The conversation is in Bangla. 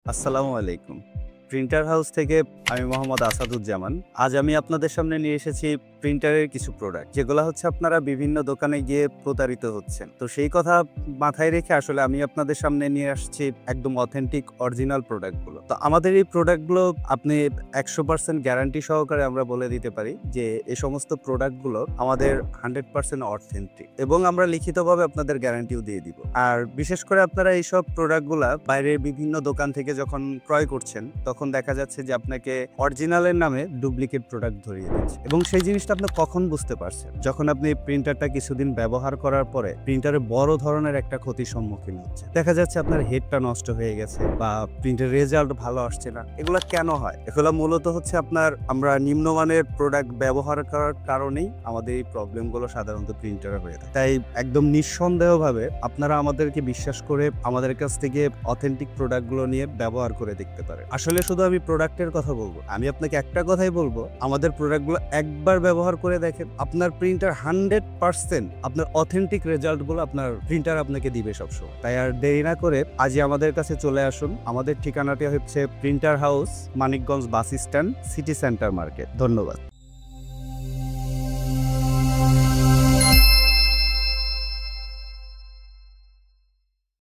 আসসালামু আলাইকুম। প্রিন্টার হাউস থেকে আমি মোহাম্মদ আসাদুজ্জামান। আজ আমি আপনাদের সামনে নিয়ে এসেছি প্রিন্টারের কিছু প্রোডাক্ট, যেগুলা হচ্ছে আপনারা বিভিন্ন দোকানে গিয়ে প্রতারিত হচ্ছেন। তো সেই কথা মাথায় রেখে আসলে আমি আপনাদের সামনে নিয়ে আসছি একদম অথেন্টিক অরিজিনাল প্রোডাক্টগুলো। তো আমাদের এই প্রোডাক্টগুলো আপনি 100% গ্যারান্টি সহকারে আমরা বলে দিতে পারি যে এই সমস্ত প্রোডাক্টগুলো আমাদের 100% অথেন্টিক, এবং আমরা লিখিতভাবে আপনাদের গ্যারান্টিও দিয়ে দিব। আর বিশেষ করে আপনারা এইসব প্রোডাক্টগুলা বাইরের বিভিন্ন দোকান থেকে যখন ক্রয় করছেন, তখন দেখা যাচ্ছে যে আপনাকে অরিজিনালের নামে ডুপ্লিকেট প্রোডাক্ট ধরিয়ে দিচ্ছে, এবং সেই জিনিসটা আপনি কখন বুঝতে পারছেন? যখন আপনি প্রিন্টারটা কিছুদিন ব্যবহার করার পরে প্রিন্টারে বড় ধরনের একটা ক্ষতির সম্মুখীন হচ্ছে। দেখা যাচ্ছে আপনার হেডটা নষ্ট হয়ে গেছে বা প্রিন্টের রেজাল্ট ভালো আসছে না। এগুলা কেন হয়? এগুলা মূলত হচ্ছে আমরা নিম্নমানের প্রোডাক্ট ব্যবহার করার কারণেই আমাদের এই প্রবলেমগুলো সাধারণত প্রিন্টারে হয়ে থাকে। তাই একদম নিঃসন্দেহভাবে আপনারা আমাদেরকে বিশ্বাস করে আমাদের কাছ থেকে অথেন্টিক প্রোডাক্টগুলো নিয়ে ব্যবহার করে দেখতে পারেন। আসলে শুধু আমি প্রোডাক্টের কথা বলবো, আমি আপনাকে একটা কথাই বলবো, আমাদের প্রোডাক্টগুলো একবার ব্যবহার করে দেখেন, আপনার প্রিন্টার 100% আপনার অথেন্টিক রেজাল্টগুলো আপনার প্রিন্টার আপনাকে দিবে সবসময়। তাই আর দেরি না করে আজই আমাদের কাছে চলে আসুন। আমাদের ঠিকানাটি হচ্ছে printer house, Manikganj bus stand, city centre market. ধন্যবাদ।